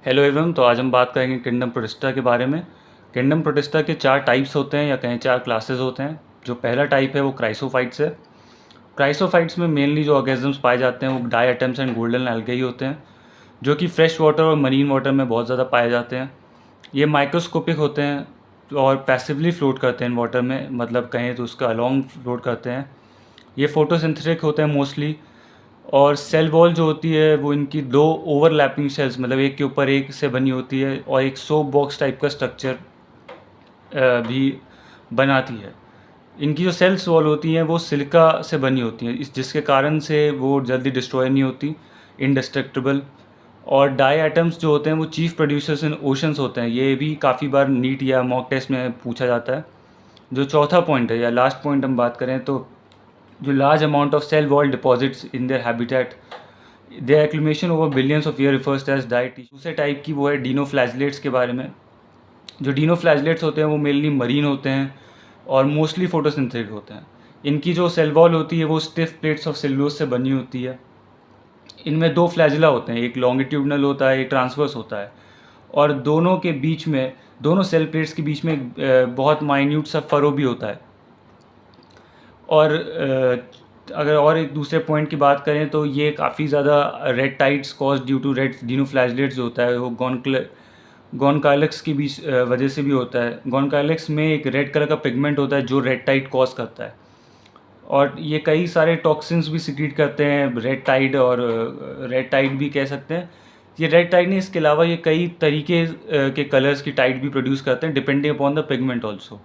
Hello everyone. तो आज हम बात करेंगे किंगडम प्रोटिस्टा के बारे में। किंगडम प्रोटिस्टा के 4 टाइप्स होते हैं या कहें 4 क्लासेस होते हैं। जो पहला टाइप है वो क्राइसोफाइट्स है। क्राइसोफाइट्स में मेनली जो ऑर्गेनिजम्स पाए जाते हैं वो डायटम्स एंड गोल्डन एल्गे ही होते हैं, जो कि फ्रेश वाटर और मरीन वाटर में बहुत ज़्यादा पाए जाते हैं। ये माइक्रोस्कोपिक होते हैं और पैसिवली फ्लोट करते हैं वाटर में, मतलब कहें तो उसका अलॉन्ग फ्लोट करते हैं। ये फोटोसिंथेटिक होते हैं मोस्टली। और सेल वॉल जो होती है वो इनकी 2 ओवरलैपिंग सेल्स, मतलब एक के ऊपर एक से बनी होती है और एक सोप बॉक्स टाइप का स्ट्रक्चर भी बनाती है। इनकी जो सेल्स वॉल होती हैं वो सिलिका से बनी होती हैं, इस जिसके कारण से वो जल्दी डिस्ट्रॉय नहीं होती, इनडिस्ट्रक्टिबल। और डाई एटम्स जो होते हैं वो चीफ प्रोड्यूसर्स इन ओशंस होते हैं। ये भी काफ़ी बार नीट या मॉक टेस्ट में पूछा जाता है। जो चौथा पॉइंट है या लास्ट पॉइंट हम बात करें तो जो large amount of cell wall deposits in their habitat, their accumulation over billions of year refers as diet. दूसरे टाइप की वो है डिनोफ्लैजिलेट्स के बारे में। जो डिनोफ्लैजिलेट्स होते हैं वो मेनली मरीन होते हैं और मोस्टली फोटोसिंथेटिक होते हैं। इनकी जो सेल वॉल होती है वो स्टिफ प्लेट्स ऑफ सेलुलोज से बनी होती है। इनमें 2 फ्लैजिला होते हैं, एक लॉन्गिट्यूडनल होता है, एक ट्रांसवर्स होता है। और दोनों के बीच में, दोनों सेल प्लेट्स के बीच में बहुत माइन्यूट सा फरो भी होता है। और अगर और एक दूसरे पॉइंट की बात करें तो ये काफ़ी ज़्यादा red tides cause due to red dinoflagellates जो होता है वो गोनकाइलेक्स की भी वजह से भी होता है। गोनकाइलेक्स में एक रेड कलर का पिगमेंट होता है जो रेड टाइड कॉज करता है। और ये कई सारे टॉक्सिन्स भी सिक्रीट करते हैं, रेड टाइड, और रेड टाइड भी कह सकते हैं। ये रेड टाइड नहीं, इसके अलावा ये कई तरीके के कलर्स की टाइड भी प्रोड्यूस करते हैं depending upon the pigment also,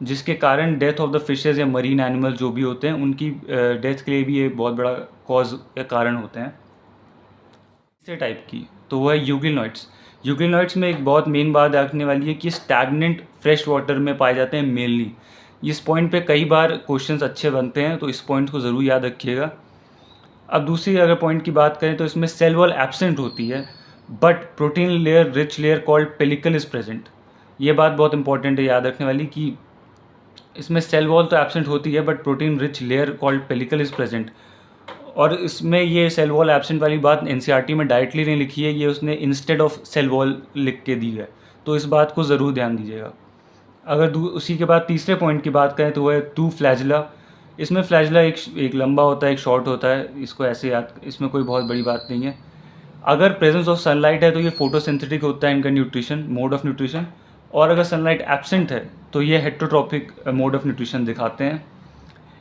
जिसके कारण डेथ ऑफ द फिशेज़ या मरीन एनिमल जो भी होते हैं उनकी डेथ के लिए भी ये बहुत बड़ा कॉज या कारण होते हैं। तीसरे टाइप की तो वो है यूग्लिनॉइड्स। यूग्लिनॉइड्स में एक बहुत मेन बात रखने वाली है कि स्टैगनेंट फ्रेश वाटर में पाए जाते हैं मेनली। इस पॉइंट पे कई बार क्वेश्चंस अच्छे बनते हैं, तो इस पॉइंट को ज़रूर याद रखिएगा। अब दूसरी अगर पॉइंट की बात करें तो इसमें सेल वॉल एब्सेंट होती है, but protein layer rich layer called pellicle is present. ये बात बहुत इंपॉर्टेंट है याद रखने वाली कि इसमें सेल वॉल तो एब्सेंट होती है but protein rich layer called pellicle is present. और इसमें ये सेल वॉल एब्सेंट वाली बात एनसीईआरटी में डायरेक्टली नहीं लिखी है, ये उसने इंस्टेड ऑफ सेल वॉल लिख के दी है, तो इस बात को ज़रूर ध्यान दीजिएगा। अगर उसी के बाद तीसरे पॉइंट की बात करें तो वह है 2 फ्लैजिला। इसमें फ्लैजिला एक लंबा होता है, एक शॉर्ट होता है, इसको ऐसे याद, इसमें कोई बहुत बड़ी बात नहीं है। अगर प्रेजेंस ऑफ सनलाइट है तो ये फोटोसिंथेटिक होता है इनका न्यूट्रिशन, मोड ऑफ न्यूट्रिशन। और अगर सनलाइट एब्सेंट है तो ये हेट्रोट्रॉपिक मोड ऑफ न्यूट्रिशन दिखाते हैं।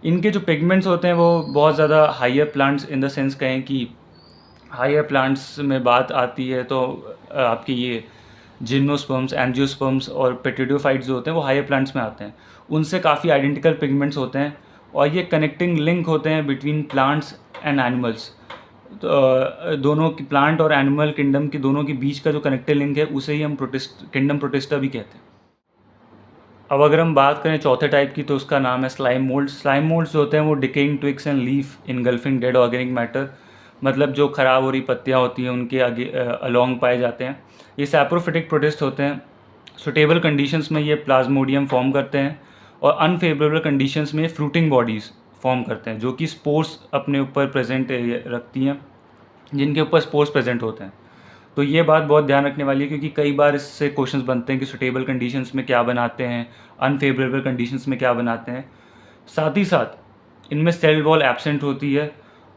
इनके जो पिगमेंट्स होते हैं वो बहुत ज़्यादा higher plants, in the sense कहें कि हायर प्लांट्स में बात आती है तो आपके ये जिम्नोस्पर्म्स, एंजियोस्पर्म्स और पेट्रिडोफाइट्स जो होते हैं वो हायर प्लांट्स में आते हैं। उनसे काफ़ी आइडेंटिकल पिगमेंट्स होते हैं और ये कनेक्टिंग लिंक होते हैं बिटवीन प्लांट्स एंड एनिमल्स। तो दोनों की, प्लांट और एनिमल किंगडम की दोनों के बीच का जो कनेक्टिव लिंक है उसे ही हम किंगडम प्रोटिस्टा भी कहते हैं। अब अगर हम बात करें चौथे टाइप की तो उसका नाम है स्लाइम मोल्ड। स्लाइम मोल्ड्स जो होते हैं वो decaying twigs and leaf engulfing dead organic matter, मतलब जो ख़राब हो रही पत्तियाँ होती हैं उनके आगे अलोंग पाए जाते हैं। ये सैप्रोफिटिक प्रोटिस्ट होते हैं। सुटेबल कंडीशंस में ये प्लाज्मोडियम फॉर्म करते हैं और अनफेवरेबल कंडीशंस में फ्रूटिंग बॉडीज़ फॉर्म करते हैं जो कि स्पोर्स अपने ऊपर प्रेजेंट रखती हैं, जिनके ऊपर स्पोर्स प्रेजेंट होते हैं। तो ये बात बहुत ध्यान रखने वाली है क्योंकि कई बार इससे क्वेश्चंस बनते हैं कि सुटेबल कंडीशंस में क्या बनाते हैं, अनफेवरेबल कंडीशंस में क्या बनाते हैं। साथ ही साथ इनमें सेल वॉल एब्सेंट होती है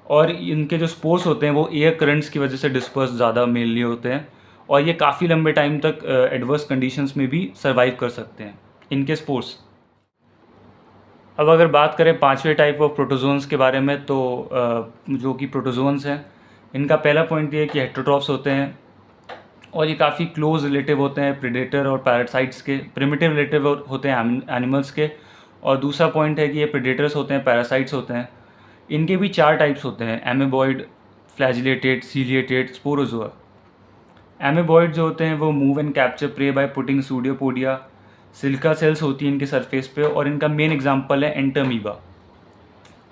और इनके जो स्पोर्स होते हैं वो एयर करंट्स की वजह से डिस्पर्स ज़्यादा मेनली होते हैं और ये काफ़ी लंबे टाइम तक एडवर्स कंडीशंस में भी सर्वाइव कर सकते हैं इनके स्पोर्स। अब अगर बात करें पांचवें टाइप ऑफ प्रोटोजोन्स के बारे में तो जो कि प्रोटोजोन्स हैं, इनका पहला पॉइंट ये है कि हेट्रोट्रॉप्स होते हैं और ये काफ़ी क्लोज रिलेटिव होते हैं प्रेडेटर और पैरासाइट्स के, प्रिमिटिव रिलेटिव होते हैं एनिमल्स के। और दूसरा पॉइंट है कि ये प्रेडेटर्स होते हैं, पैरासाइट्स होते हैं। इनके भी 4 टाइप्स होते हैं, amoeboid, flagellated, ciliated, sporozoa. Amoeboid जो होते हैं वो move and capture prey by putting pseudopodia, silica cells होती हैं इनके सरफेस पे और इनका मेन एग्जांपल है एंटरमीबा।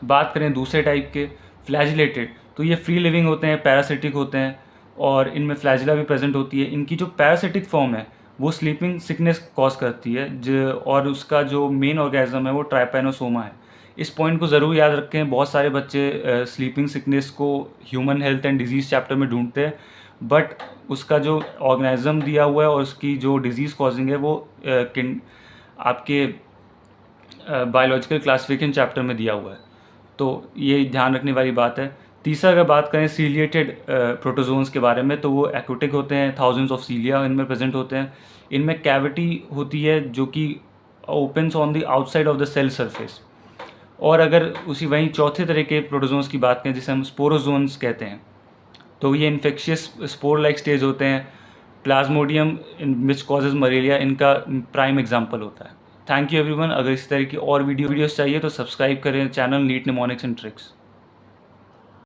बात करें दूसरे टाइप के फ्लैजिलेटेड, तो ये फ्री लिविंग होते हैं, पैरासिटिक होते हैं और इनमें फ्लैजिला भी प्रेजेंट होती है। इनकी जो पैरासिटिक फॉर्म है वो स्लीपिंग सिकनेस कॉज करती है और उसका जो मेन ऑर्गेनिज्म है वो ट्राइपैनोसोमा है। इस पॉइंट को ज़रूर याद रखें, बहुत सारे बच्चे स्लीपिंग सिकनेस को human health and disease chapter में ढूंढते हैं बट उसका जो ऑर्गेनिज्म दिया हुआ है और उसकी जो डिजीज़ कॉजिंग है वो आपके बायोलॉजिकल क्लासिफिकेशन चैप्टर में दिया हुआ है। तो ये ध्यान रखने वाली बात है। तीसरा अगर बात करें सीलिएटेड प्रोटोजोन्स के बारे में, तो वो एक्वेटिक होते हैं, थाउजेंड्स ऑफ सीलिया इनमें प्रेजेंट होते हैं। इनमें कैविटी होती है जो कि opens on the outside of the cell surface. और अगर उसी वहीं चौथे तरह के प्रोटोजोन्स की बात करें जिसे हम स्पोरोजोन्स कहते हैं, तो ये इन्फेक्शियस स्पोर लाइक स्टेज होते हैं। प्लाज्मोडियम विच कॉजेज मलेरिया इनका प्राइम एग्जाम्पल होता है। Thank you everyone. अगर इस तरह की और वीडियोस चाहिए तो सब्सक्राइब करें channel NEET mnemonics and tricks.